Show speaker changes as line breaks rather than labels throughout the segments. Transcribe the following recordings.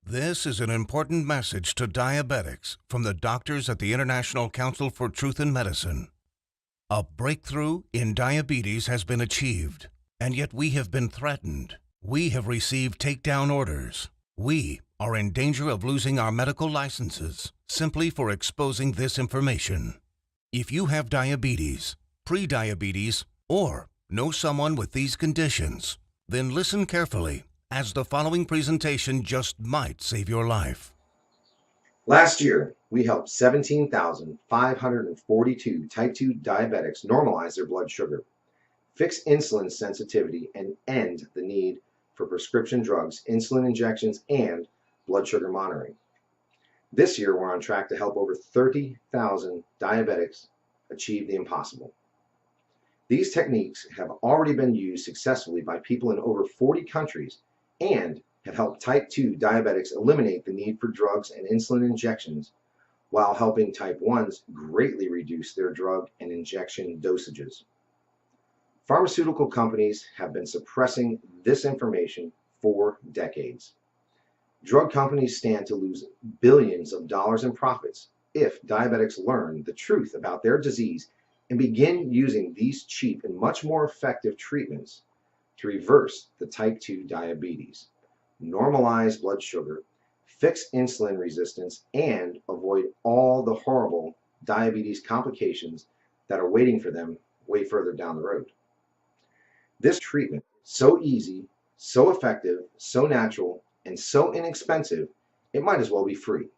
This is an important message to diabetics from the doctors at the International Council for Truth in Medicine. A breakthrough in diabetes has been achieved, and yet we have been threatened. We have received takedown orders. We are in danger of losing our medical licenses simply for exposing this information. If you have diabetes, pre-diabetes, or know someone with these conditions, then listen carefully, as the following presentation just might save your life.
Last year, we helped 17,542 type 2 diabetics normalize their blood sugar, fix insulin sensitivity, and end the need for prescription drugs, insulin injections, and blood sugar monitoring. This year, we're on track to help over 30,000 diabetics achieve the impossible. These techniques have already been used successfully by people in over 40 countries and have helped type 2 diabetics eliminate the need for drugs and insulin injections, while helping type 1s greatly reduce their drug and injection dosages. Pharmaceutical companies have been suppressing this information for decades. Drug companies stand to lose billions of dollars in profits if diabetics learn the truth about their disease and begin using these cheap and much more effective treatments to reverse the type 2 diabetes, normalize blood sugar, fix insulin resistance, and avoid all the horrible diabetes complications that are waiting for them way further down the road. This treatment is so easy, so effective, so natural, and so inexpensive, it might as well be free.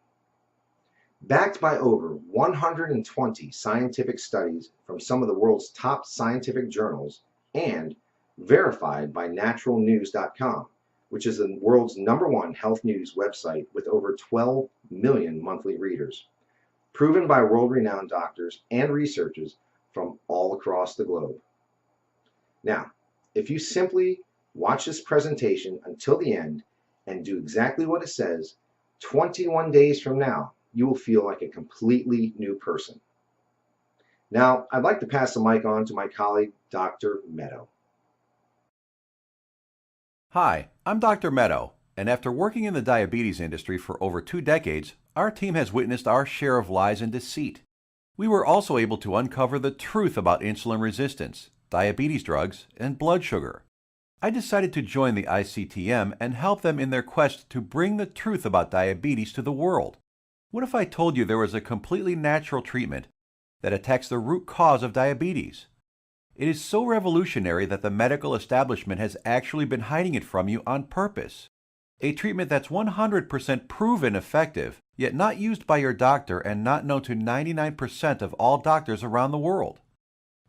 Backed by over 120 scientific studies from some of the world's top scientific journals and verified by naturalnews.com, which is the world's #1 health news website with over 12 million monthly readers, proven by world-renowned doctors and researchers from all across the globe. Now, if you simply watch this presentation until the end and do exactly what it says, 21 days from now, you will feel like a completely new person. Now, I'd like to pass the mic on to my colleague, Dr. Meadow.
Hi, I'm Dr. Meadow, and after working in the diabetes industry for over 2 decades, our team has witnessed our share of lies and deceit. We were also able to uncover the truth about insulin resistance, diabetes drugs, and blood sugar. I decided to join the ICTM and help them in their quest to bring the truth about diabetes to the world. What if I told you there was a completely natural treatment that attacks the root cause of diabetes? It is so revolutionary that the medical establishment has actually been hiding it from you on purpose. A treatment that's 100% proven effective, yet not used by your doctor and not known to 99% of all doctors around the world.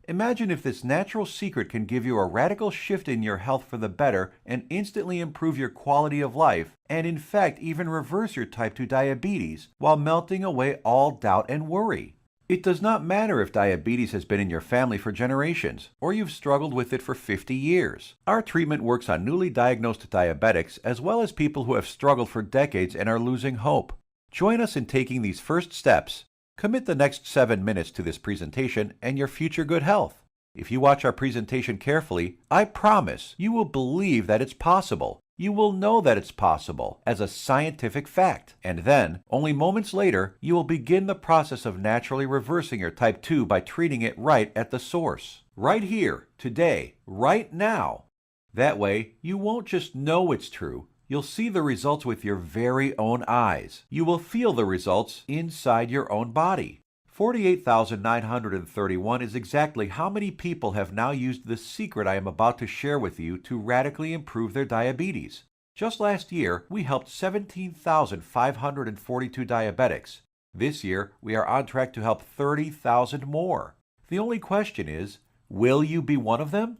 Imagine if this natural secret can give you a radical shift in your health for the better and instantly improve your quality of life, and in fact even reverse your type 2 diabetes while melting away all doubt and worry. It does not matter if diabetes has been in your family for generations, or you've struggled with it for 50 years. Our treatment works on newly diagnosed diabetics as well as people who have struggled for decades and are losing hope. Join us in taking these first steps. Commit the next 7 minutes to this presentation and your future good health. If you watch our presentation carefully, I promise you will believe that it's possible. You will know that it's possible as a scientific fact. And then, only moments later, you will begin the process of naturally reversing your type 2 by treating it right at the source. Right here, today, right now. That way, you won't just know it's true. You'll see the results with your very own eyes. You will feel the results inside your own body. 48,931 is exactly how many people have now used the secret I am about to share with you to radically improve their diabetes. Just last year, we helped 17,542 diabetics. This year, we are on track to help 30,000 more. The only question is, will you be one of them?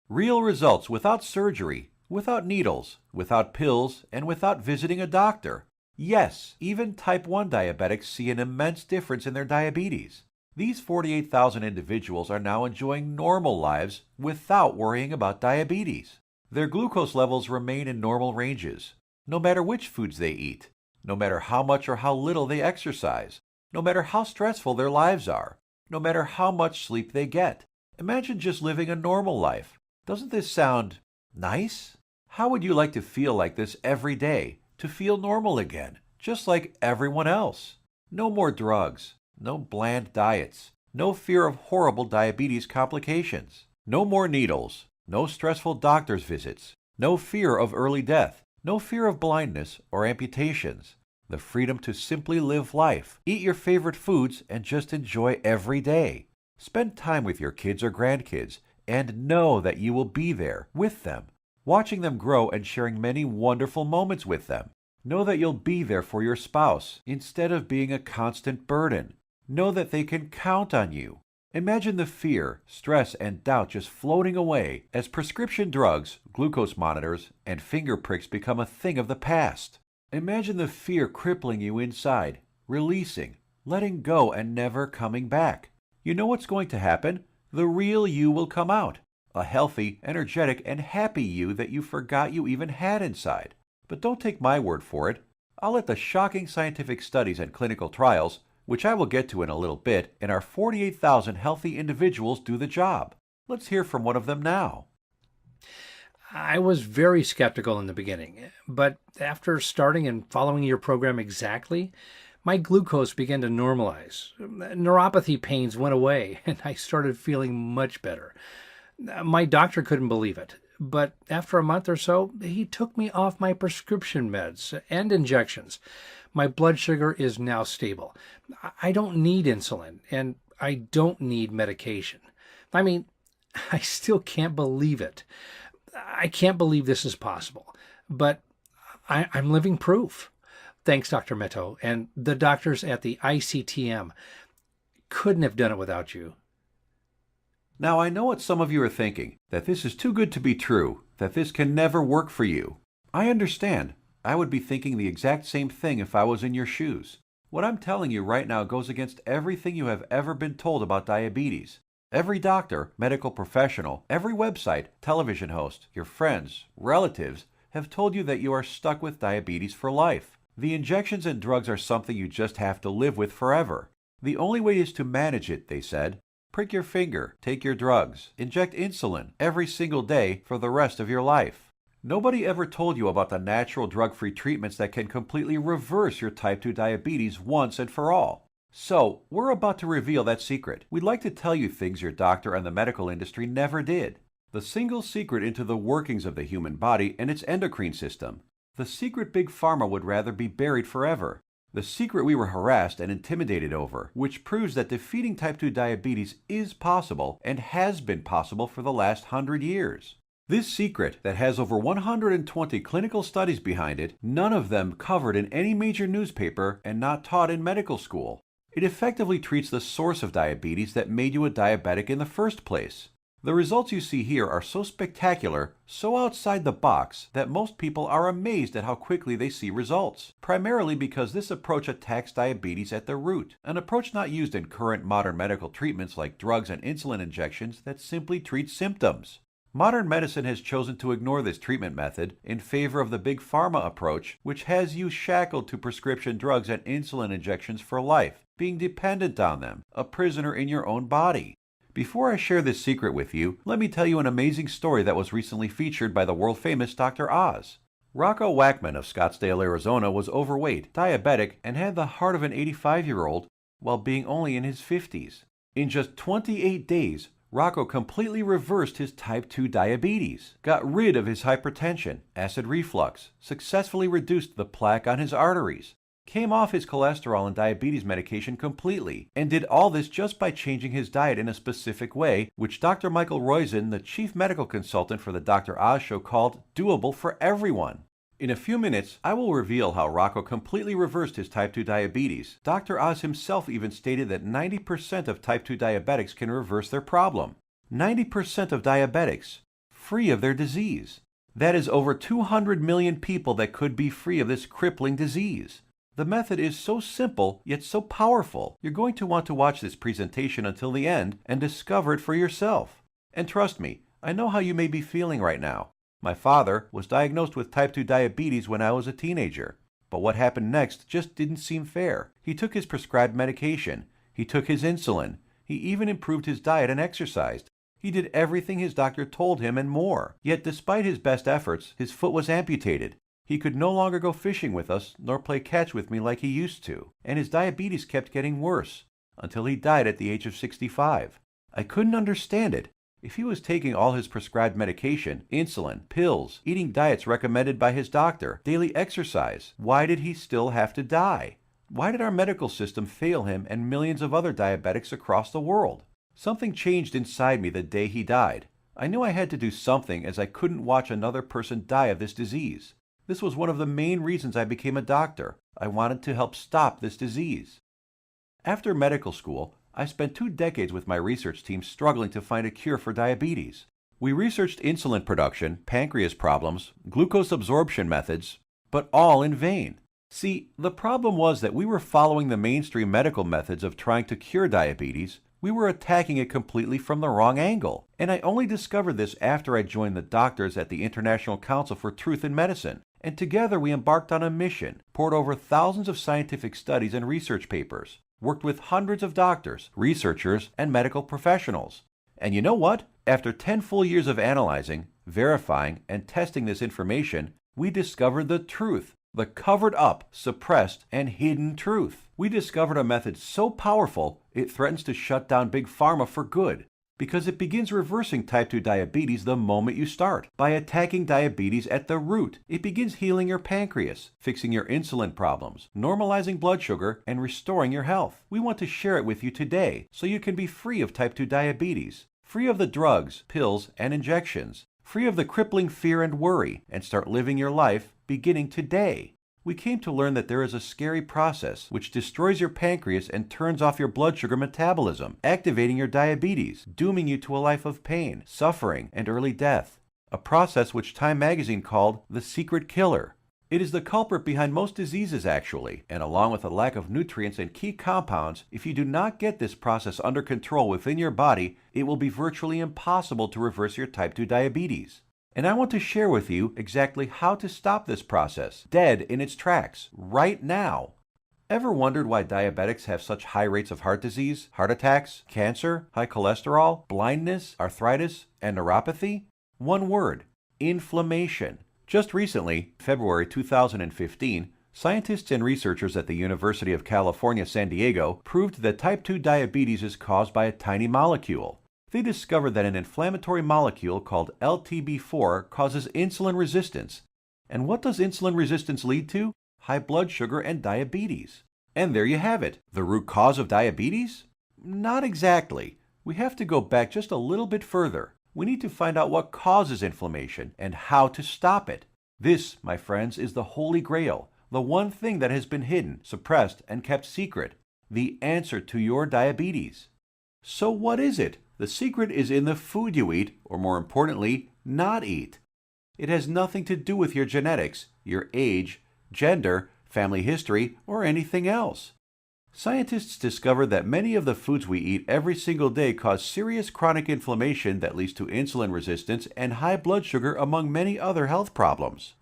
Real results without surgery, without needles, without pills, and without visiting a doctor. Yes, even type 1 diabetics see an immense difference in their diabetes. These 48,000 individuals are now enjoying normal lives without worrying about diabetes. Their glucose levels remain in normal ranges, no matter which foods they eat, no matter how much or how little they exercise, no matter how stressful their lives are, no matter how much sleep they get. Imagine just living a normal life. Doesn't this sound nice? How would you like to feel like this every day? to feel normal again, just like everyone else. No more drugs, no bland diets, no fear of horrible diabetes complications, no more needles, no stressful doctor's visits, no fear of early death, no fear of blindness or amputations. The freedom to simply live life, eat your favorite foods, and just enjoy every day. Spend time with your kids or grandkids and know that you will be there with them, watching them grow and sharing many wonderful moments with them. Know that you'll be there for your spouse instead of being a constant burden. Know that they can count on you. Imagine the fear, stress, and doubt just floating away as prescription drugs, glucose monitors, and finger pricks become a thing of the past. Imagine the fear crippling you inside, releasing, letting go, and never coming back. You know what's going to happen? The real you will come out. A healthy, energetic, and happy you that you forgot you even had inside. But don't take my word for it. I'll let the shocking scientific studies and clinical trials, which I will get to in a little bit, and our 48,000 healthy individuals do the job. Let's hear from one of them now.
I was very skeptical in the beginning, but after starting and following your program exactly, my glucose began to normalize. Neuropathy pains went away, and I started feeling much better. My doctor couldn't believe it, but after a month or so, he took me off my prescription meds and injections. My blood sugar is now stable. I don't need insulin, and I don't need medication. I mean, I still can't believe it. I can't believe this is possible, but I'm living proof. Thanks, Dr. Meto, and the doctors at the ICTM. Couldn't have done it without you.
Now I know what some of you are thinking, that this is too good to be true, that this can never work for you. I understand. I would be thinking the exact same thing if I was in your shoes. What I'm telling you right now goes against everything you have ever been told about diabetes. Every doctor, medical professional, every website, television host, your friends, relatives have told you that you are stuck with diabetes for life. The injections and drugs are something you just have to live with forever. The only way is to manage it, they said. Prick your finger, take your drugs, inject insulin every single day for the rest of your life. Nobody ever told you about the natural drug-free treatments that can completely reverse your type 2 diabetes once and for all. So, we're about to reveal that secret. We'd like to tell you things your doctor and the medical industry never did. The single secret into the workings of the human body and its endocrine system. The secret Big Pharma would rather be buried forever. The secret we were harassed and intimidated over, which proves that defeating type 2 diabetes is possible and has been possible for the last 100 years. This secret, that has over 120 clinical studies behind it, none of them covered in any major newspaper and not taught in medical school. It effectively treats the source of diabetes that made you a diabetic in the first place. The results you see here are so spectacular, so outside the box, that most people are amazed at how quickly they see results, primarily because this approach attacks diabetes at the root, an approach not used in current modern medical treatments like drugs and insulin injections that simply treat symptoms. Modern medicine has chosen to ignore this treatment method in favor of the Big Pharma approach, which has you shackled to prescription drugs and insulin injections for life, being dependent on them, a prisoner in your own body. Before I share this secret with you, let me tell you an amazing story that was recently featured by the world-famous Dr. Oz. Rocco Wackman of Scottsdale, Arizona was overweight, diabetic, and had the heart of an 85-year-old while being only in his 50s. In just 28 days, Rocco completely reversed his type 2 diabetes, got rid of his hypertension, acid reflux, successfully reduced the plaque on his arteries, came off his cholesterol and diabetes medication completely, and did all this just by changing his diet in a specific way, which Dr. Michael Roizen, the chief medical consultant for the Dr. Oz show, called doable for everyone. In a few minutes, I will reveal how Rocco completely reversed his type 2 diabetes. Dr. Oz himself even stated that 90% of type 2 diabetics can reverse their problem. 90% of diabetics, free of their disease. That is over 200 million people that could be free of this crippling disease. The method is so simple, yet so powerful. You're going to want to watch this presentation until the end and discover it for yourself. And trust me, I know how you may be feeling right now. My father was diagnosed with type 2 diabetes when I was a teenager. But what happened next just didn't seem fair. He took his prescribed medication. He took his insulin. He even improved his diet and exercised. He did everything his doctor told him and more. Yet despite his best efforts, his foot was amputated. He could no longer go fishing with us nor play catch with me like he used to, and his diabetes kept getting worse until he died at the age of 65. I couldn't understand it. If he was taking all his prescribed medication, insulin, pills, eating diets recommended by his doctor, daily exercise, why did he still have to die? Why did our medical system fail him and millions of other diabetics across the world? Something changed inside me the day he died. I knew I had to do something as I couldn't watch another person die of this disease. This was one of the main reasons I became a doctor. I wanted to help stop this disease. After medical school, I spent 2 decades with my research team struggling to find a cure for diabetes. We researched insulin production, pancreas problems, glucose absorption methods, but all in vain. See, the problem was that we were following the mainstream medical methods of trying to cure diabetes. We were attacking it completely from the wrong angle. And I only discovered this after I joined the doctors at the International Council for Truth in Medicine. And together we embarked on a mission, poured over thousands of scientific studies and research papers, worked with hundreds of doctors, researchers, and medical professionals. And you know what? After 10 full years of analyzing, verifying, and testing this information, we discovered the truth, the covered up, suppressed, and hidden truth. We discovered a method so powerful, it threatens to shut down Big Pharma for good, because it begins reversing type 2 diabetes the moment you start. By attacking diabetes at the root, it begins healing your pancreas, fixing your insulin problems, normalizing blood sugar, and restoring your health. We want to share it with you today so you can be free of type 2 diabetes, free of the drugs, pills, and injections, free of the crippling fear and worry, and start living your life beginning today. We came to learn that there is a scary process which destroys your pancreas and turns off your blood sugar metabolism, activating your diabetes, dooming you to a life of pain, suffering, and early death. A process which Time magazine called the secret killer. It is the culprit behind most diseases actually, and along with a lack of nutrients and key compounds, if you do not get this process under control within your body, it will be virtually impossible to reverse your type 2 diabetes. And I want to share with you exactly how to stop this process, dead in its tracks, right now. Ever wondered why diabetics have such high rates of heart disease, heart attacks, cancer, high cholesterol, blindness, arthritis, and neuropathy? One word: inflammation. Just recently, February 2015, scientists and researchers at the University of California, San Diego proved that type 2 diabetes is caused by a tiny molecule. They discovered that an inflammatory molecule called LTB4 causes insulin resistance. And what does insulin resistance lead to? High blood sugar and diabetes. And there you have it. The root cause of diabetes? Not exactly. We have to go back just a little bit further. We need to find out what causes inflammation and how to stop it. This, my friends, is the Holy Grail, the one thing that has been hidden, suppressed, and kept secret. The answer to your diabetes. So what is it? The secret is in the food you eat, or more importantly, not eat. It has nothing to do with your genetics, your age, gender, family history, or anything else. Scientists discovered that many of the foods we eat every single day cause serious chronic inflammation that leads to insulin resistance and high blood sugar, among many other health problems.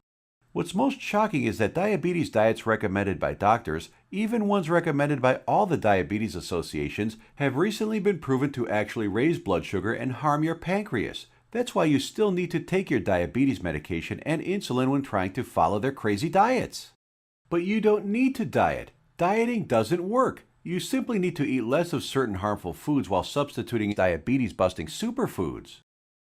What's most shocking is that diabetes diets recommended by doctors, even ones recommended by all the diabetes associations, have recently been proven to actually raise blood sugar and harm your pancreas. That's why you still need to take your diabetes medication and insulin when trying to follow their crazy diets. But you don't need to diet. Dieting doesn't work. You simply need to eat less of certain harmful foods while substituting diabetes-busting superfoods.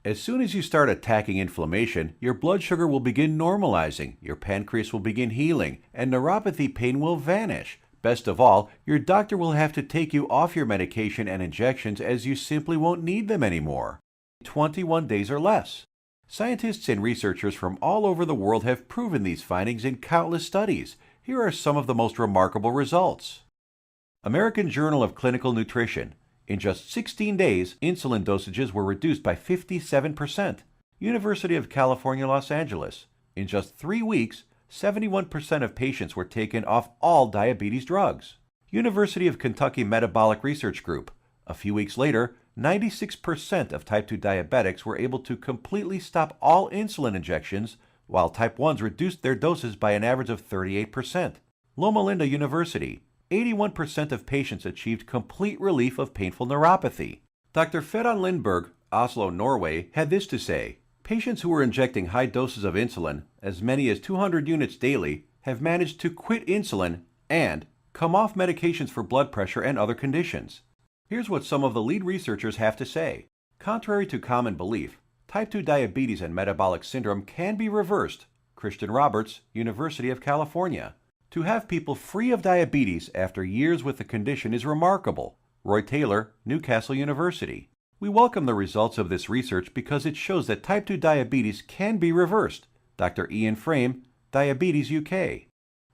As soon as you start attacking inflammation, your blood sugar will begin normalizing, your pancreas will begin healing, and neuropathy pain will vanish. Best of all, your doctor will have to take you off your medication and injections as you simply won't need them anymore. 21 days or less. Scientists and researchers from all over the world have proven these findings in countless studies. Here are some of the most remarkable results. American Journal of Clinical Nutrition. In just 16 days, insulin dosages were reduced by 57%. University of California, Los Angeles. In just 3 weeks, 71% of patients were taken off all diabetes drugs. University of Kentucky Metabolic Research Group. A few weeks later, 96% of type 2 diabetics were able to completely stop all insulin injections, while type 1s reduced their doses by an average of 38%. Loma Linda University. 81% of patients achieved complete relief of painful neuropathy. Dr. Fedon Lindberg, Oslo, Norway, had this to say: patients who were injecting high doses of insulin, as many as 200 units daily, have managed to quit insulin and come off medications for blood pressure and other conditions. Here's what some of the lead researchers have to say. Contrary to common belief, type 2 diabetes and metabolic syndrome can be reversed. Christian Roberts, University of California. To have people free of diabetes after years with the condition is remarkable. Roy Taylor, Newcastle University. We welcome the results of this research because it shows that type 2 diabetes can be reversed. Dr. Ian Frame, Diabetes UK.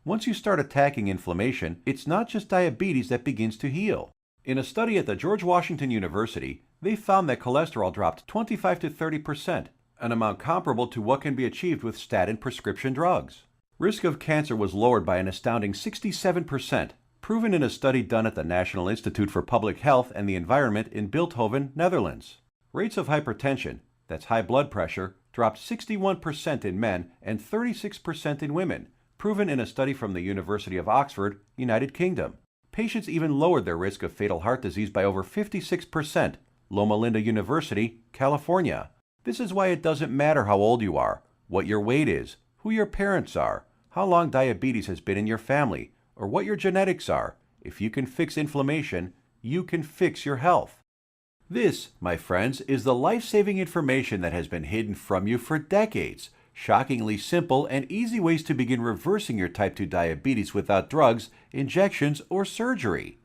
Once you start attacking inflammation, it's not just diabetes that begins to heal. In a study at the George Washington University, they found that cholesterol dropped 25 to 30%, an amount comparable to what can be achieved with statin prescription drugs. Risk of cancer was lowered by an astounding 67%, proven in a study done at the National Institute for Public Health and the Environment in Bilthoven, Netherlands. Rates of hypertension, that's high blood pressure, dropped 61% in men and 36% in women, proven in a study from the University of Oxford, United Kingdom. Patients even lowered their risk of fatal heart disease by over 56%, Loma Linda University, California. This is why it doesn't matter how old you are, what your weight is, who your parents are, how long diabetes has been in your family, or what your genetics are. If you can fix inflammation, you can fix your health. This, my friends, is the life-saving information that has been hidden from you for decades. Shockingly simple and easy ways to begin reversing your type 2 diabetes without drugs, injections, or surgery.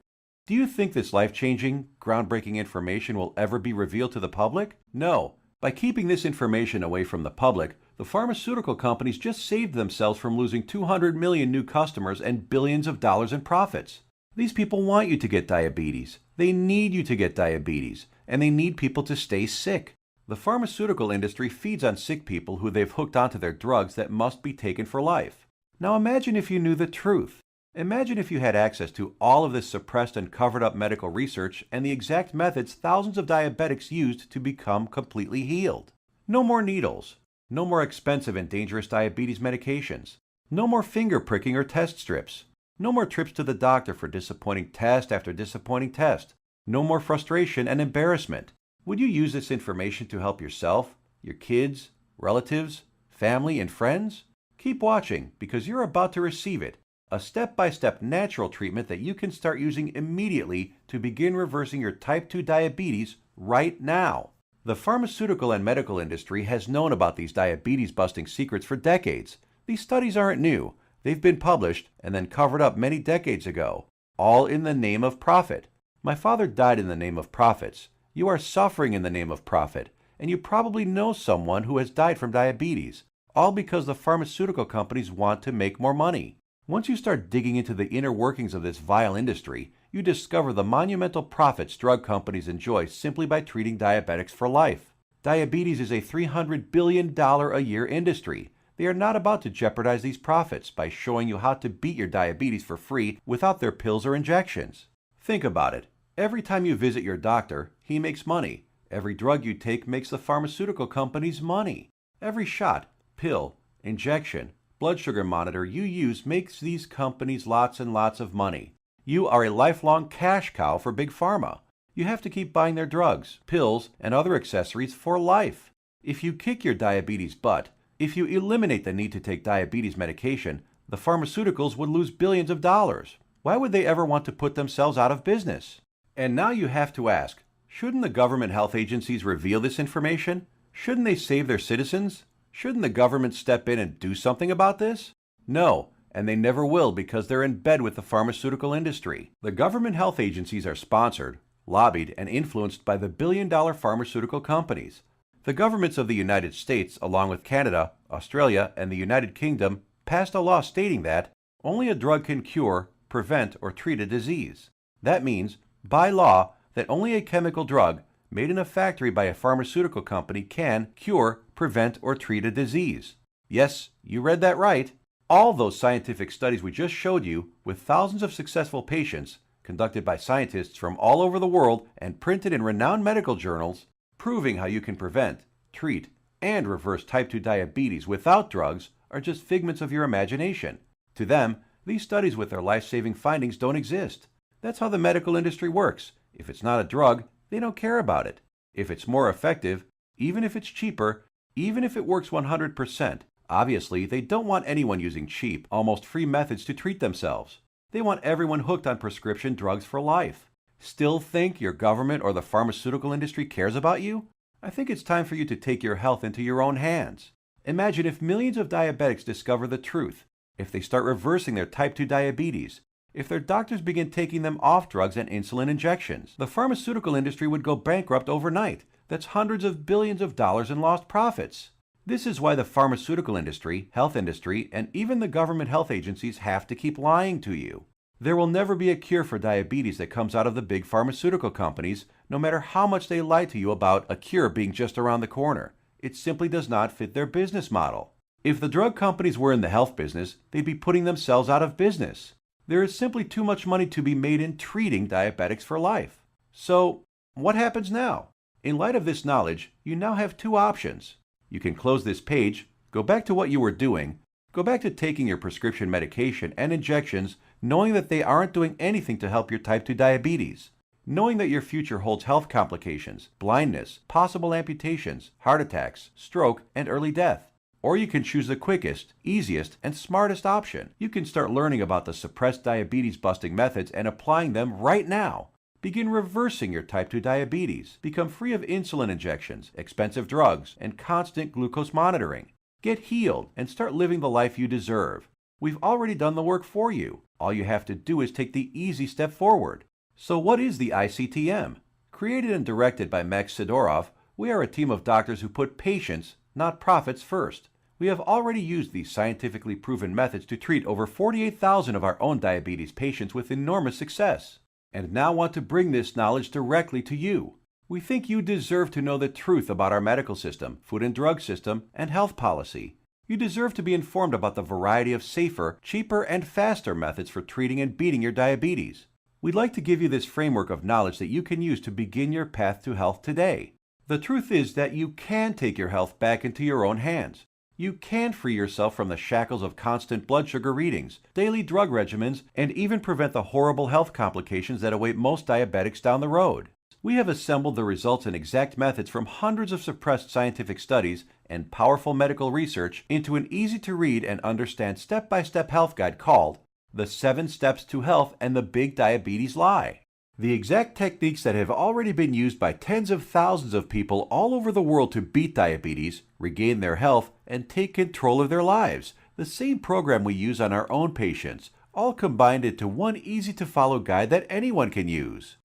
Do you think this life-changing, groundbreaking information will ever be revealed to the public? No. By keeping this information away from the public, the pharmaceutical companies just saved themselves from losing 200 million new customers and billions of dollars in profits. These people want you to get diabetes. They need you to get diabetes, and they need people to stay sick. The pharmaceutical industry feeds on sick people who they've hooked onto their drugs that must be taken for life. Now imagine if you knew the truth. Imagine if you had access to all of this suppressed and covered up medical research and the exact methods thousands of diabetics used to become completely healed. No more needles. No more expensive and dangerous diabetes medications. No more finger pricking or test strips. No more trips to the doctor for disappointing test after disappointing test. No more frustration and embarrassment. Would you use this information to help yourself, your kids, relatives, family, and friends? Keep watching because you're about to receive it. A step-by-step natural treatment that you can start using immediately to begin reversing your type 2 diabetes right now. The pharmaceutical and medical industry has known about these diabetes-busting secrets for decades. These studies aren't new. They've been published and then covered up many decades ago, all in the name of profit. My father died in the name of profits. You are suffering in the name of profit, and you probably know someone who has died from diabetes, all because the pharmaceutical companies want to make more money. Once you start digging into the inner workings of this vile industry, you discover the monumental profits drug companies enjoy simply by treating diabetics for life. Diabetes is a $300 billion a year industry. They are not about to jeopardize these profits by showing you how to beat your diabetes for free without their pills or injections. Think about it. Every time you visit your doctor, he makes money. Every drug you take makes the pharmaceutical companies money. Every shot, pill, injection, blood sugar monitor you use makes these companies lots and lots of money. You are a lifelong cash cow for Big Pharma. You have to keep buying their drugs, pills, and other accessories for life. If you kick your diabetes butt, if you eliminate the need to take diabetes medication, the pharmaceuticals would lose billions of dollars. Why would they ever want to put themselves out of business? And now you have to ask, shouldn't the government health agencies reveal this information? Shouldn't they save their citizens? Shouldn't the government step in and do something about this? No, and they never will because they're in bed with the pharmaceutical industry. The government health agencies are sponsored, lobbied, and influenced by the billion-dollar pharmaceutical companies. The governments of the United States, along with Canada, Australia, and the United Kingdom, passed a law stating that only a drug can cure, prevent, or treat a disease. That means, by law, that only a chemical drug made in a factory by a pharmaceutical company can cure, prevent, or treat a disease. Yes, you read that right. All those scientific studies we just showed you, with thousands of successful patients, conducted by scientists from all over the world and printed in renowned medical journals, proving how you can prevent, treat, and reverse type 2 diabetes without drugs, are just figments of your imagination. To them, these studies with their life-saving findings don't exist. That's how the medical industry works. If it's not a drug, they don't care about it. If it's more effective, even if it's cheaper, even if it works 100%, Obviously, they don't want anyone using cheap, almost free methods to treat themselves. They want everyone hooked on prescription drugs for life. Still think your government or the pharmaceutical industry cares about you? I think it's time for you to take your health into your own hands. Imagine if millions of diabetics discover the truth, if they start reversing their type 2 diabetes, if their doctors begin taking them off drugs and insulin injections. The pharmaceutical industry would go bankrupt overnight. That's hundreds of billions of dollars in lost profits. This is why the pharmaceutical industry, health industry, and even the government health agencies have to keep lying to you. There will never be a cure for diabetes that comes out of the big pharmaceutical companies, no matter how much they lie to you about a cure being just around the corner. It simply does not fit their business model. If the drug companies were in the health business, they'd be putting themselves out of business. There is simply too much money to be made in treating diabetics for life. So, what happens now? In light of this knowledge, you now have two options. You can close this page, go back to what you were doing, go back to taking your prescription medication and injections, knowing that they aren't doing anything to help your type 2 diabetes, knowing that your future holds health complications, blindness, possible amputations, heart attacks, stroke, and early death. Or you can choose the quickest, easiest, and smartest option. You can start learning about the suppressed diabetes busting methods and applying them right now. Begin reversing your type 2 diabetes. Become free of insulin injections, expensive drugs, and constant glucose monitoring. Get healed and start living the life you deserve. We've already done the work for you. All you have to do is take the easy step forward. So what is the ICTM? Created and directed by Max Sidorov, we are a team of doctors who put patients, not profits, first. We have already used these scientifically proven methods to treat over 48,000 of our own diabetes patients with enormous success, and now want to bring this knowledge directly to you. We think you deserve to know the truth about our medical system, food and drug system, and health policy. You deserve to be informed about the variety of safer, cheaper, and faster methods for treating and beating your diabetes. We'd like to give you this framework of knowledge that you can use to begin your path to health today. The truth is that you can take your health back into your own hands. You can free yourself from the shackles of constant blood sugar readings, daily drug regimens, and even prevent the horrible health complications that await most diabetics down the road. We have assembled the results and exact methods from hundreds of suppressed scientific studies and powerful medical research into an easy-to-read and understand step-by-step health guide called The 7 Steps to Health and the Big Diabetes Lie. The exact techniques that have already been used by tens of thousands of people all over the world to beat diabetes, regain their health, and take control of their lives. The same program we use on our own patients, all combined into one easy-to-follow guide that anyone can use.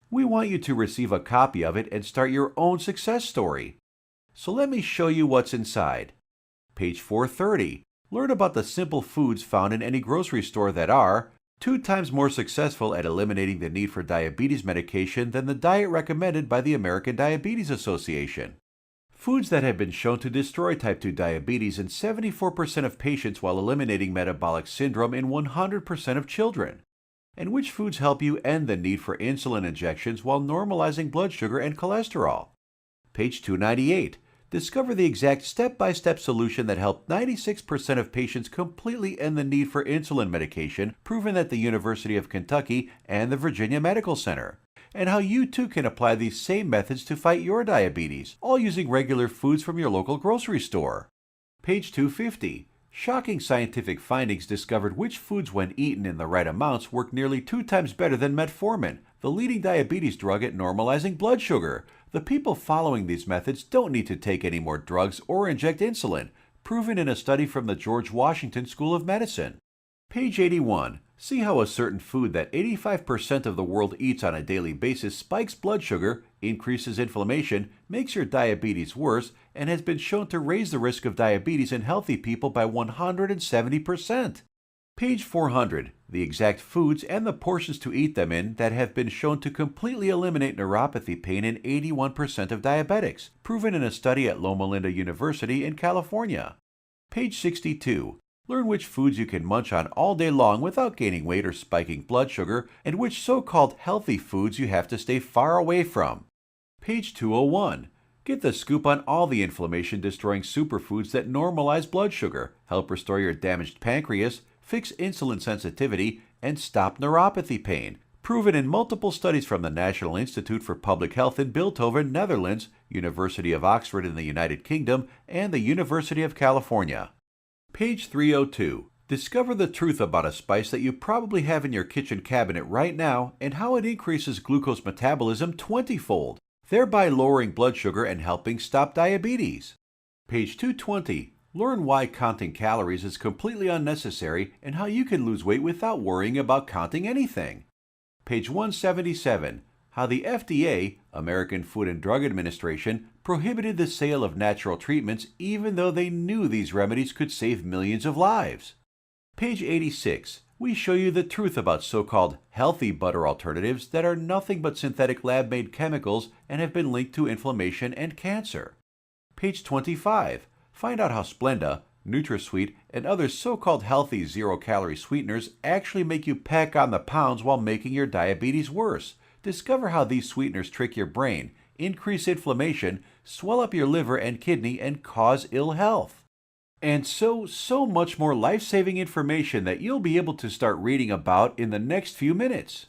We want you to receive a copy of it and start your own success story. So let me show you what's inside. Page 430. Learn about the simple foods found in any grocery store that are 2 times more successful at eliminating the need for diabetes medication than the diet recommended by the American Diabetes Association. Foods that have been shown to destroy type 2 diabetes in 74% of patients while eliminating metabolic syndrome in 100% of children. And which foods help you end the need for insulin injections while normalizing blood sugar and cholesterol. Page 298. Discover the exact step-by-step solution that helped 96% of patients completely end the need for insulin medication, proven at the University of Kentucky and the Virginia Medical Center, and how you too can apply these same methods to fight your diabetes, all using regular foods from your local grocery store. Page 250. Shocking scientific findings discovered which foods when eaten in the right amounts work nearly 2 times better than metformin, the leading diabetes drug at normalizing blood sugar. The people following these methods don't need to take any more drugs or inject insulin, proven in a study from the George Washington School of Medicine. Page 81. See how a certain food that 85% of the world eats on a daily basis spikes blood sugar, increases inflammation, makes your diabetes worse, and has been shown to raise the risk of diabetes in healthy people by 170%. Page 400. The exact foods and the portions to eat them in that have been shown to completely eliminate neuropathy pain in 81% of diabetics, proven in a study at Loma Linda University in California. Page 62. Learn which foods you can munch on all day long without gaining weight or spiking blood sugar, and which so-called healthy foods you have to stay far away from. Page 201. Get the scoop on all the inflammation-destroying superfoods that normalize blood sugar, help restore your damaged pancreas, fix insulin sensitivity, and stop neuropathy pain, proven in multiple studies from the National Institute for Public Health in Bilthoven, Netherlands, University of Oxford in the United Kingdom, and the University of California. Page 302. Discover the truth about a spice that you probably have in your kitchen cabinet right now and how it increases glucose metabolism 20-fold, thereby lowering blood sugar and helping stop diabetes. Page 220. Learn why counting calories is completely unnecessary and how you can lose weight without worrying about counting anything. Page 177. How the FDA, American Food and Drug Administration, prohibited the sale of natural treatments even though they knew these remedies could save millions of lives. Page 86. We show you the truth about so-called healthy butter alternatives that are nothing but synthetic lab-made chemicals and have been linked to inflammation and cancer. Page 25. Find out how Splenda, NutraSweet, and other so-called healthy zero-calorie sweeteners actually make you pack on the pounds while making your diabetes worse. Discover how these sweeteners trick your brain, increase inflammation, swell up your liver and kidney, and cause ill health. And so much more life-saving information that you'll be able to start reading about in the next few minutes.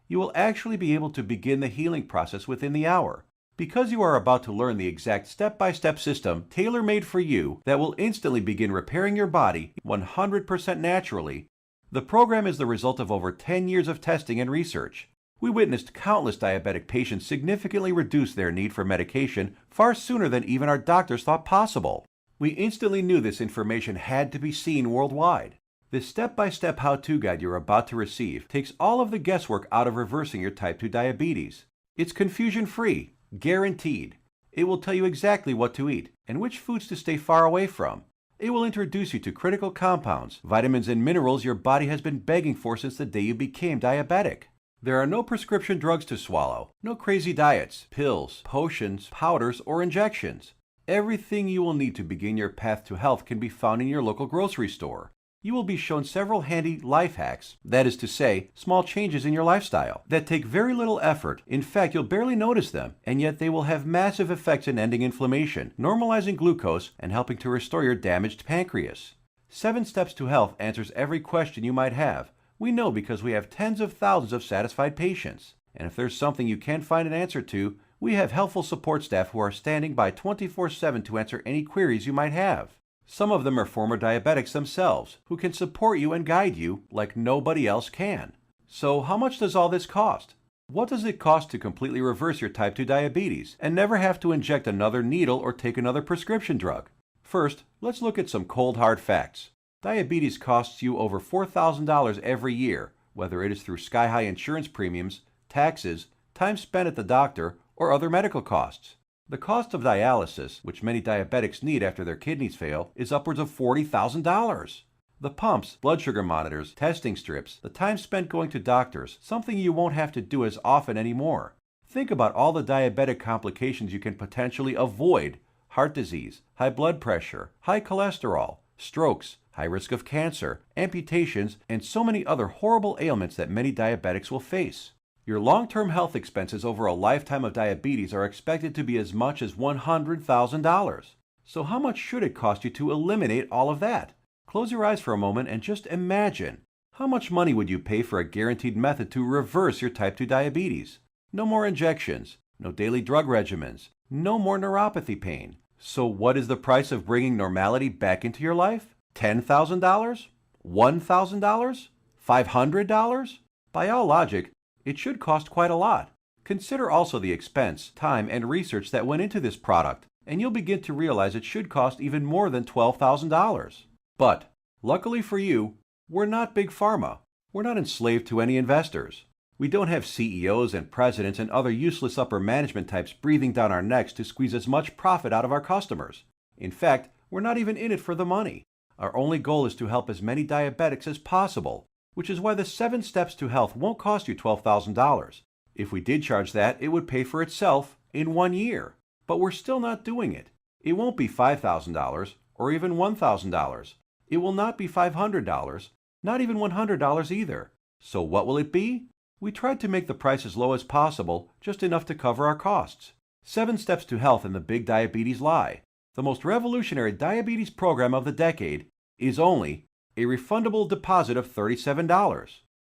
You will actually be able to begin the healing process within the hour, because you are about to learn the exact step-by-step system tailor-made for you that will instantly begin repairing your body 100% naturally. The program is the result of over 10 years of testing and research. We witnessed countless diabetic patients significantly reduce their need for medication far sooner than even our doctors thought possible. We instantly knew this information had to be seen worldwide. This step-by-step how-to guide you're about to receive takes all of the guesswork out of reversing your type 2 diabetes. It's confusion-free, guaranteed. It will tell you exactly what to eat and which foods to stay far away from. It will introduce you to critical compounds, vitamins and minerals your body has been begging for since the day you became diabetic. There are no prescription drugs to swallow, no crazy diets, pills, potions, powders, or injections. Everything you will need to begin your path to health can be found in your local grocery store. You will be shown several handy life hacks, that is to say, small changes in your lifestyle, that take very little effort. In fact, you'll barely notice them, and yet they will have massive effects in ending inflammation, normalizing glucose, and helping to restore your damaged pancreas. 7 Steps to Health answers every question you might have. We know because we have tens of thousands of satisfied patients. And if there's something you can't find an answer to, we have helpful support staff who are standing by 24/7 to answer any queries you might have. Some of them are former diabetics themselves, who can support you and guide you like nobody else can. So how much does all this cost? What does it cost to completely reverse your type 2 diabetes and never have to inject another needle or take another prescription drug? First, let's look at some cold hard facts. Diabetes costs you over $4,000 every year, whether it is through sky-high insurance premiums, taxes, time spent at the doctor, or other medical costs. The cost of dialysis, which many diabetics need after their kidneys fail, is upwards of $40,000. The pumps, blood sugar monitors, testing strips, the time spent going to doctors, something you won't have to do as often anymore. Think about all the diabetic complications you can potentially avoid: heart disease, high blood pressure, high cholesterol, strokes, high risk of cancer, amputations, and so many other horrible ailments that many diabetics will face. Your long-term health expenses over a lifetime of diabetes are expected to be as much as $100,000. So how much should it cost you to eliminate all of that? Close your eyes for a moment and just imagine. How much money would you pay for a guaranteed method to reverse your type 2 diabetes? No more injections, no daily drug regimens, no more neuropathy pain. So what is the price of bringing normality back into your life? $10,000? $1,000? $500? By all logic, it should cost quite a lot. Consider also the expense, time, and research that went into this product, and you'll begin to realize it should cost even more than $12,000. But, luckily for you, we're not Big Pharma. We're not enslaved to any investors. We don't have CEOs and presidents and other useless upper management types breathing down our necks to squeeze as much profit out of our customers. In fact, we're not even in it for the money. Our only goal is to help as many diabetics as possible, which is why the 7 Steps to Health won't cost you $12,000. If we did charge that, it would pay for itself in 1 year. But we're still not doing it. It won't be $5,000 or even $1,000. It will not be $500, not even $100 either. So what will it be? We tried to make the price as low as possible, just enough to cover our costs. 7 Steps to Health and the Big Diabetes Lie, the most revolutionary diabetes program of the decade, is only a refundable deposit of $37.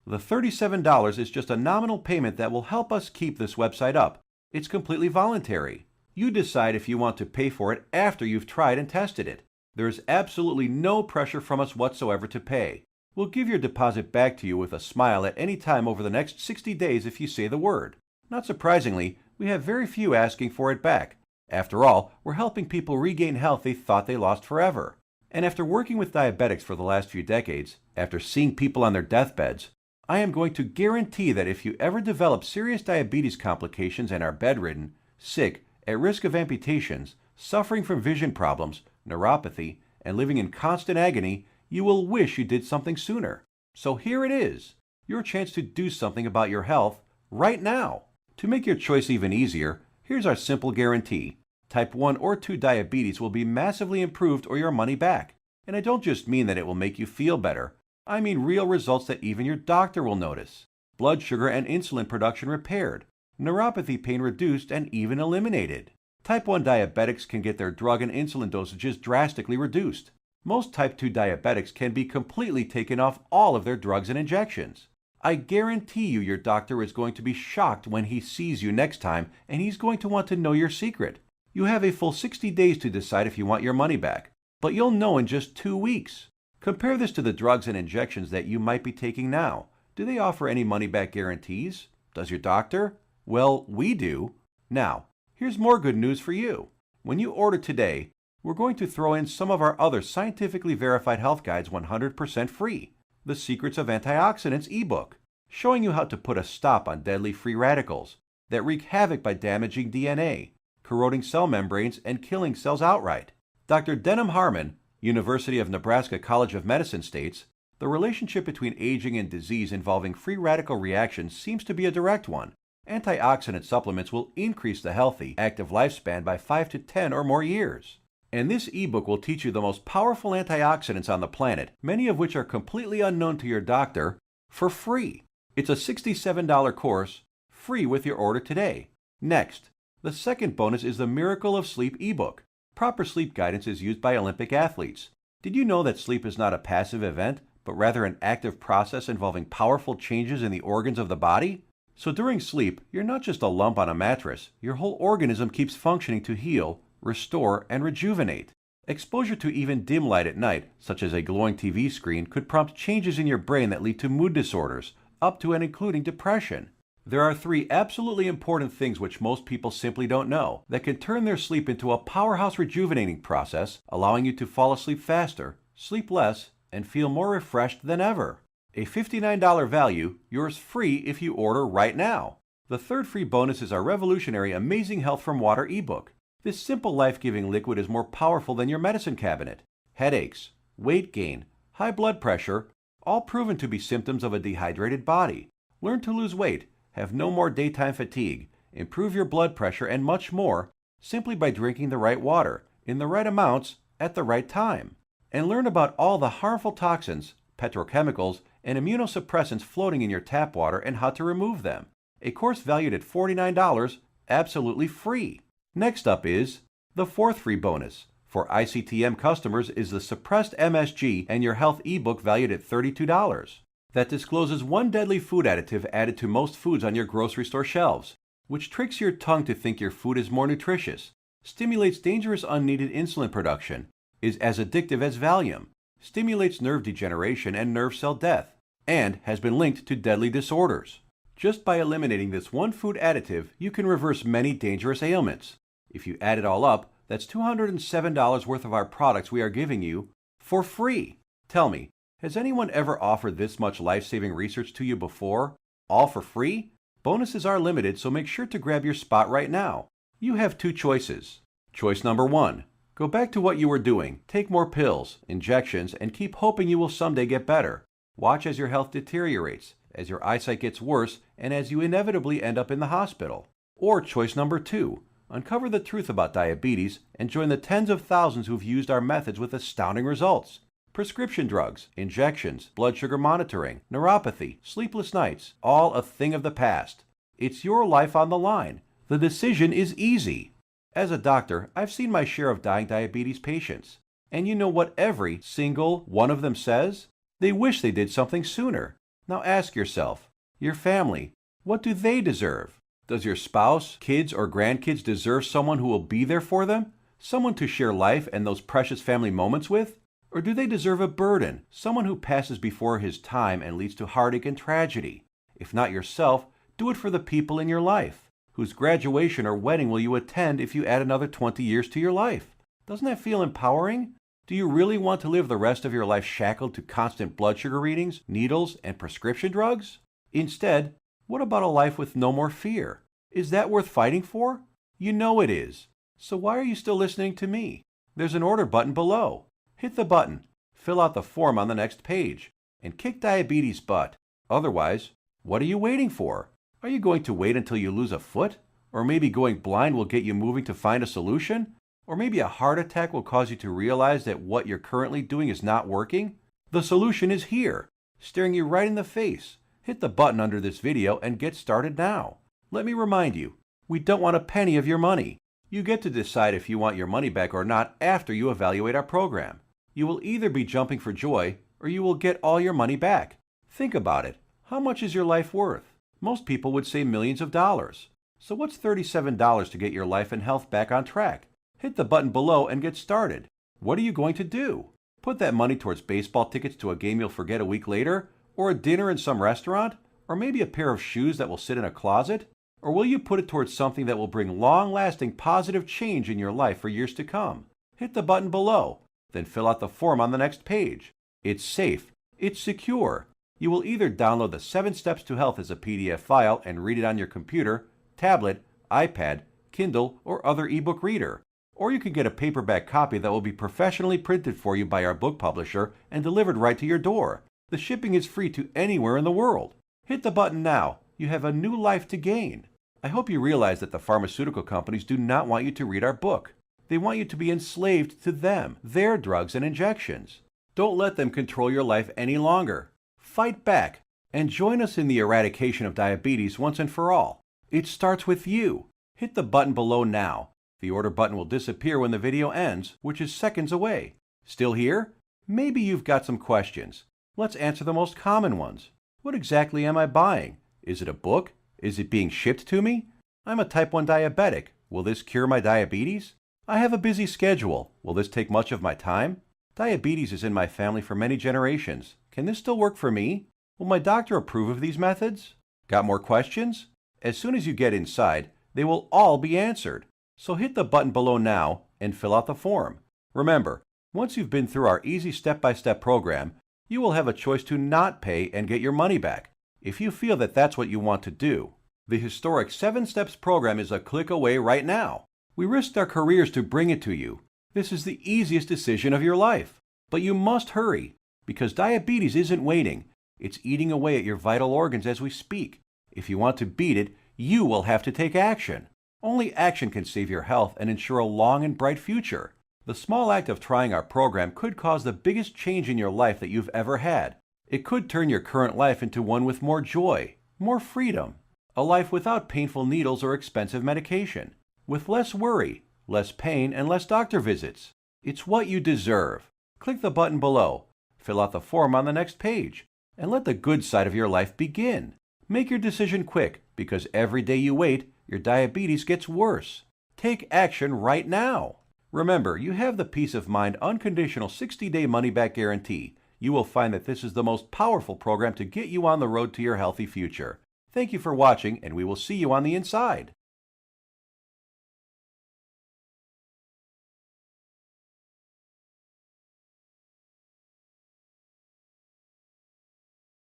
The $37 is just a nominal payment that will help us keep this website up. It's completely voluntary. You decide if you want to pay for it after you've tried and tested it. There is absolutely no pressure from us whatsoever to pay. We'll give your deposit back to you with a smile at any time over the next 60 days if you say the word. Not surprisingly, we have very few asking for it back. After all, we're helping people regain health they thought they lost forever. And after working with diabetics for the last few decades, after seeing people on their deathbeds, I am going to guarantee that if you ever develop serious diabetes complications and are bedridden, sick, at risk of amputations, suffering from vision problems, neuropathy, and living in constant agony, you will wish you did something sooner. So here it is, your chance to do something about your health right now. To make your choice even easier, here's our simple guarantee. Type 1 or 2 diabetes will be massively improved or your money back. And I don't just mean that it will make you feel better. I mean real results that even your doctor will notice. Blood sugar and insulin production repaired, neuropathy pain reduced and even eliminated. Type 1 diabetics can get their drug and insulin dosages drastically reduced. Most type 2 diabetics can be completely taken off all of their drugs and injections. I guarantee you your doctor is going to be shocked when he sees you next time, and he's going to want to know your secret. You have a full 60 days to decide if you want your money back, but you'll know in just 2 weeks. Compare this to the drugs and injections that you might be taking now. Do they offer any money-back guarantees? Does your doctor? Well, we do. Now, here's more good news for you. When you order today, we're going to throw in some of our other scientifically verified health guides 100% free. The Secrets of Antioxidants ebook, showing you how to put a stop on deadly free radicals that wreak havoc by damaging DNA, corroding cell membranes, and killing cells outright. Dr. Denham Harmon, University of Nebraska College of Medicine states, the relationship between aging and disease involving free radical reactions seems to be a direct one. Antioxidant supplements will increase the healthy, active lifespan by 5 to 10 or more years. And this ebook will teach you the most powerful antioxidants on the planet, many of which are completely unknown to your doctor, for free. It's a $67 course, free with your order today. Next, the second bonus is the Miracle of Sleep ebook. Proper sleep guidance is used by Olympic athletes. Did you know that sleep is not a passive event, but rather an active process involving powerful changes in the organs of the body? So during sleep, you're not just a lump on a mattress. Your whole organism keeps functioning to heal, restore, and rejuvenate. Exposure to even dim light at night, such as a glowing TV screen, could prompt changes in your brain that lead to mood disorders, up to and including depression. There are 3 absolutely important things which most people simply don't know that can turn their sleep into a powerhouse rejuvenating process, allowing you to fall asleep faster, sleep less, and feel more refreshed than ever. A $59 value, yours free if you order right now. The third free bonus is our revolutionary Amazing Health from Water ebook. This simple life-giving liquid is more powerful than your medicine cabinet. Headaches, weight gain, high blood pressure, all proven to be symptoms of a dehydrated body. Learn to lose weight, have no more daytime fatigue, improve your blood pressure, and much more simply by drinking the right water, in the right amounts, at the right time. And learn about all the harmful toxins, petrochemicals, and immunosuppressants floating in your tap water and how to remove them. A course valued at $49, absolutely free. Next up is the fourth free bonus. For ICTM customers is the Suppressed MSG and Your Health ebook valued at $32. That discloses one deadly food additive added to most foods on your grocery store shelves, which tricks your tongue to think your food is more nutritious, stimulates dangerous unneeded insulin production, is as addictive as Valium, stimulates nerve degeneration and nerve cell death, and has been linked to deadly disorders. Just by eliminating this one food additive, you can reverse many dangerous ailments. If you add it all up, that's $207 worth of our products we are giving you for free. Tell me, has anyone ever offered this much life-saving research to you before? All for free? Bonuses are limited, so make sure to grab your spot right now. You have 2 choices. Choice number 1. Go back to what you were doing, take more pills, injections, and keep hoping you will someday get better. Watch as your health deteriorates, as your eyesight gets worse, and as you inevitably end up in the hospital. Or choice number 2. Uncover the truth about diabetes and join the tens of thousands who've used our methods with astounding results. Prescription drugs, injections, blood sugar monitoring, neuropathy, sleepless nights, all a thing of the past. It's your life on the line. The decision is easy. As a doctor, I've seen my share of dying diabetes patients. And you know what every single one of them says? They wish they did something sooner. Now ask yourself, your family, what do they deserve? Does your spouse, kids, or grandkids deserve someone who will be there for them? Someone to share life and those precious family moments with? Or do they deserve a burden, someone who passes before his time and leads to heartache and tragedy? If not yourself, do it for the people in your life. Whose graduation or wedding will you attend if you add another 20 years to your life? Doesn't that feel empowering? Do you really want to live the rest of your life shackled to constant blood sugar readings, needles, and prescription drugs? Instead, what about a life with no more fear? Is that worth fighting for? You know it is. So why are you still listening to me? There's an order button below. Hit the button, fill out the form on the next page, and kick diabetes butt. Otherwise, what are you waiting for? Are you going to wait until you lose a foot? Or maybe going blind will get you moving to find a solution? Or maybe a heart attack will cause you to realize that what you're currently doing is not working? The solution is here, staring you right in the face. Hit the button under this video and get started now. Let me remind you, we don't want a penny of your money. You get to decide if you want your money back or not after you evaluate our program. You will either be jumping for joy or you will get all your money back. Think about it. How much is your life worth? Most people would say millions of dollars. So what's $37 to get your life and health back on track? Hit the button below and get started. What are you going to do? Put that money towards baseball tickets to a game you'll forget a week later? Or a dinner in some restaurant? Or maybe a pair of shoes that will sit in a closet? Or will you put it towards something that will bring long-lasting positive change in your life for years to come? Hit the button below, then fill out the form on the next page. It's safe. It's secure. You will either download the 7 Steps to Health as a PDF file and read it on your computer, tablet, iPad, Kindle, or other ebook reader. Or you can get a paperback copy that will be professionally printed for you by our book publisher and delivered right to your door. The shipping is free to anywhere in the world. Hit the button now. You have a new life to gain. I hope you realize that the pharmaceutical companies do not want you to read our book. They want you to be enslaved to them, their drugs and injections. Don't let them control your life any longer. Fight back and join us in the eradication of diabetes once and for all. It starts with you. Hit the button below now. The order button will disappear when the video ends, which is seconds away. Still here? Maybe you've got some questions. Let's answer the most common ones. What exactly am I buying? Is it a book? Is it being shipped to me? I'm a type 1 diabetic. Will this cure my diabetes? I have a busy schedule. Will this take much of my time? Diabetes is in my family for many generations. Can this still work for me? Will my doctor approve of these methods? Got more questions? As soon as you get inside, they will all be answered. So hit the button below now and fill out the form. Remember, once you've been through our easy step-by-step program, you will have a choice to not pay and get your money back, if you feel that that's what you want to do. The historic 7 Steps program is a click away right now. We risked our careers to bring it to you. This is the easiest decision of your life. But you must hurry, because diabetes isn't waiting. It's eating away at your vital organs as we speak. If you want to beat it, you will have to take action. Only action can save your health and ensure a long and bright future. The small act of trying our program could cause the biggest change in your life that you've ever had. It could turn your current life into one with more joy, more freedom, a life without painful needles or expensive medication, with less worry, less pain, and less doctor visits. It's what you deserve. Click the button below, fill out the form on the next page, and let the good side of your life begin. Make your decision quick, because every day you wait, your diabetes gets worse. Take action right now. Remember, you have the peace of mind unconditional 60-day money-back guarantee. You will find that this is the most powerful program to get you on the road to your healthy future. Thank you for watching, and we will see you on the inside.